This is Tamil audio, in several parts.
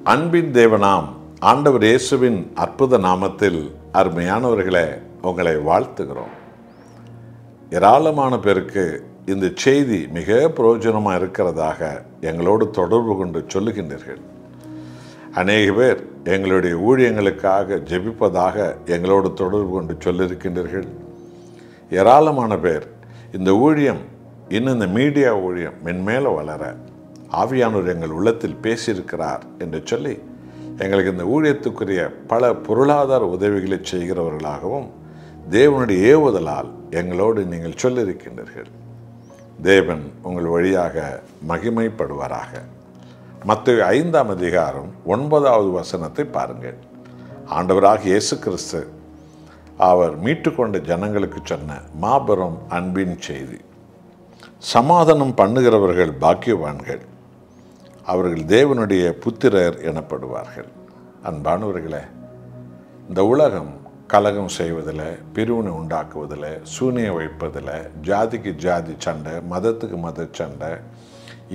அன்பின் தேவனாம் ஆண்டவர் இயேசுவின் அற்புத நாமத்தில் அருமையானவர்களே உங்களை வாழ்த்துகிறோம். ஏராளமான பேருக்கு இந்த செய்தி மிக பிரயோஜனமாக இருக்கிறதாக எங்களோடு தொடர்பு கொண்டு சொல்லுகின்றீர்கள். அநேக பேர் எங்களுடைய ஊழியங்களுக்காக ஜெபிப்பதாக எங்களோடு தொடர்பு கொண்டு சொல்லியிருக்கின்றீர்கள். ஏராளமான பேர் இந்த ஊழியம் இன்னும் இந்த மீடியா ஊழியம் மென்மேல வளர ஆவியானவர் எங்கள் உள்ளத்தில் பேசியிருக்கிறார் என்று சொல்லி எங்களுக்கு இந்த ஊழியத்துக்குரிய பல பொருளாதார உதவிகளை செய்கிறவர்களாகவும் தேவனுடைய ஏவுதலால் எங்களோடு நீங்கள் சொல்லியிருக்கின்றீர்கள். தேவன் உங்கள் வழியாக மகிமைப்படுவாராக. மத்தேயு 5ஆம் அதிகாரம் 9வது வசனத்தை பாருங்கள். ஆண்டவராகிய இயேசு கிறிஸ்து அவர் மீட்டுக்கொண்ட ஜனங்களுக்கு சொன்ன மாபெரும் அன்பின் செய்தி. சமாதானம் பண்ணுகிறவர்கள் பாக்கியவான்கள், அவர்கள் தேவனுடைய புத்திரர் எனப்படுவார்கள். அன்பானவர்களே, இந்த உலகம் கலகம் செய்வதில், பிரிவினை உண்டாக்குவதில், சூனியம் வைப்பதில், ஜாதிக்கு ஜாதி சண்டை, மதத்துக்கு மத சண்டை,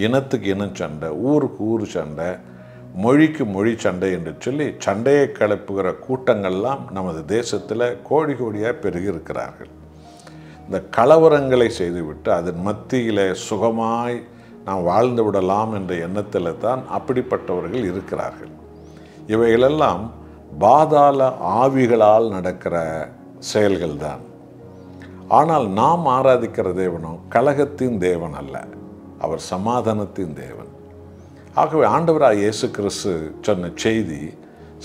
இனத்துக்கு இனம் சண்டை, ஊருக்கு ஊர் சண்டை, மொழிக்கு மொழி சண்டை என்று சொல்லி சண்டையை கிளப்புகிற கூட்டங்கள்லாம் நமது தேசத்தில் கோடி கோடியாக பெருகியிருக்கிறார்கள். இந்த கலவரங்களை செய்துவிட்டு அதன் மத்தியில் சுகமாய் நாம் வாழ்ந்து விடலாம் என்ற எண்ணத்தில் தான் அப்படிப்பட்டவர்கள் இருக்கிறார்கள். இவைகளெல்லாம் பாதாள ஆவிகளால் நடக்கிற செயல்கள்தான். ஆனால் நாம் ஆராதிக்கிற தேவனோ கலகத்தின் தேவன் அல்ல, அவர் சமாதானத்தின் தேவன். ஆகவே ஆண்டவராகிய இயேசு கிறிஸ்து சொன்ன செய்தி,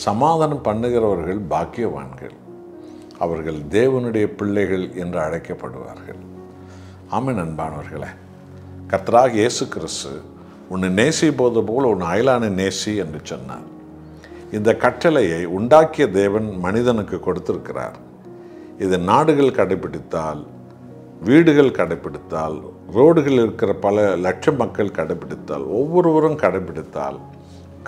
சமாதானம் பண்ணுகிறவர்கள் பாக்கியவான்கள், அவர்கள் தேவனுடைய பிள்ளைகள் என்று அழைக்கப்படுவார்கள். ஆமென். அன்பானவர்களே, கர்த்தராகிய இயேசு கிறிஸ்து உன்னை நேசிப்பது போல் உன் அயலானை நேசி என்று சொன்னார். இந்த கட்டளையை உண்டாக்கிய தேவன் மனிதனுக்கு கொடுத்திருக்கிறார். இது நாடுகள் கடைபிடித்தால், வீடுகள் கடைபிடித்தால், ரோடுகளில் இருக்கிற பல லட்சம் மக்கள் கடைபிடித்தால், ஒவ்வொருவரும் கடைபிடித்தால்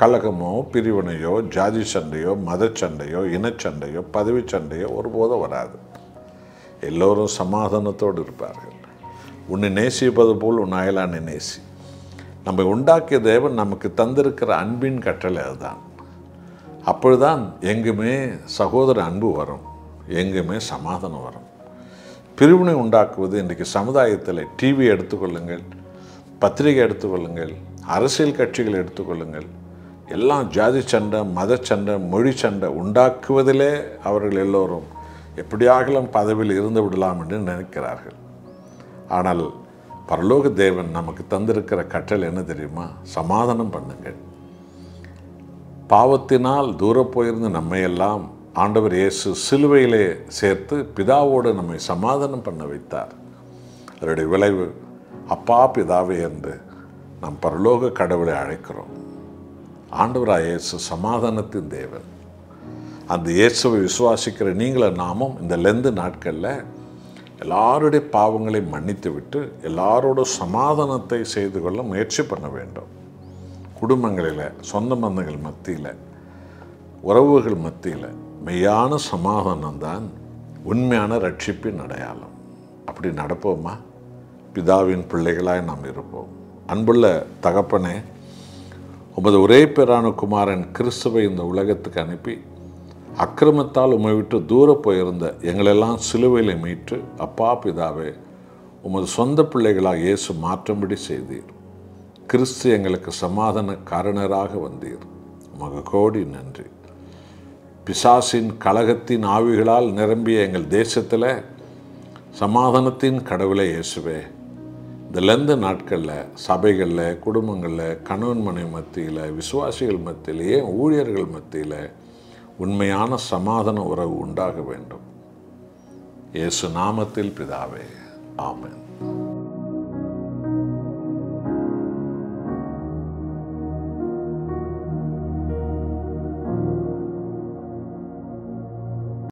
கலகமோ பிரிவினையோ ஜாதி சண்டையோ மத சண்டையோ இனச்சண்டையோ பதவி சண்டையோ ஒருபோதும் வராது. எல்லோரும் சமாதானத்தோடு இருப்பார்கள். உன்னை நேசிப்பது போல் உன் அயலானை நேசி. நம்ம உண்டாக்கிய தேவன் நமக்கு தந்திருக்கிற அன்பின் கட்டளை அதுதான். அப்பொழுதுதான் எங்குமே சகோதர அன்பு வரும், எங்குமே சமாதானம் வரும். பிரிவினை உண்டாக்குவது இன்றைக்கு சமுதாயத்தில் டிவி எடுத்துக்கொள்ளுங்கள், பத்திரிகை எடுத்துக்கொள்ளுங்கள், அரசியல் கட்சிகள் எடுத்துக்கொள்ளுங்கள், எல்லாம் ஜாதி சண்டை மத சண்டை மொழி சண்டை உண்டாக்குவதிலே அவர்கள் எல்லோரும் எப்படியாகலாம் பதவியில் இருந்து விடலாம் என்று நினைக்கிறார்கள். ஆனால் பரலோக தேவன் நமக்கு தந்திருக்கிற கட்டளை என்ன தெரியுமா? சமாதானம் பண்ணுங்கள். பாவத்தினால் தூர போயிருந்த நம்மையெல்லாம் ஆண்டவர் இயேசு சிலுவையிலே சேர்த்து பிதாவோடு நம்மை சமாதானம் பண்ண வைத்தார். அதனுடைய விளைவு அப்பா பிதாவே என்று நாம் பரலோக கடவுளை அழைக்கிறோம். ஆண்டவராகிய இயேசு சமாதானத்தின் தேவன். அந்த இயேசுவை விசுவாசிக்கிற நீங்கள நாமும் இந்த லெந்து நாட்களில் எல்லாருடைய பாவங்களை மன்னித்து விட்டு எல்லாரோட சமாதானத்தை செய்து கொள்ள முயற்சி பண்ண வேண்டும். குடும்பங்களில், சொந்த பந்தங்கள் மத்தியில், உறவுகள் மத்தியில் மெய்யான சமாதானம் தான் உண்மையான ரட்சிப்பின் அடையாளம். அப்படி நடப்போமா? பிதாவின் பிள்ளைகளாய் நாம் இருப்போம். அன்புள்ள தகப்பனே, உமது ஒரே பேரான குமாரன் கிறிஸ்துவை இந்த உலகத்துக்கு அனுப்பி அக்கிரமத்தால் உம்மை விட்டு தூர போயிருந்த எங்களெல்லாம் சிலுவையில் மீட்டு அப்பா பிதாவே உமது சொந்த பிள்ளைகளாக இயேசு மாற்றும்படி செய்தீர். கிறிஸ்து எங்களுக்கு சமாதான காரணராக வந்தீர். உமக்கு கோடி நன்றி. பிசாசின் கலகத்தின் ஆவிகளால் நிரம்பிய எங்கள் தேசத்தில் சமாதானத்தின் கடவுளை இயேசுவே, இந்த லெந்த நாட்களில் சபைகளில், குடும்பங்களில், கணவன் மனைவி மத்தியில், விசுவாசிகள் மத்தியில், ஏன் ஊழியர்கள் மத்தியில் உண்மையான சமாதான உறவு உண்டாக வேண்டும். இயேசு நாமத்தில் பிதாவே, ஆமென்.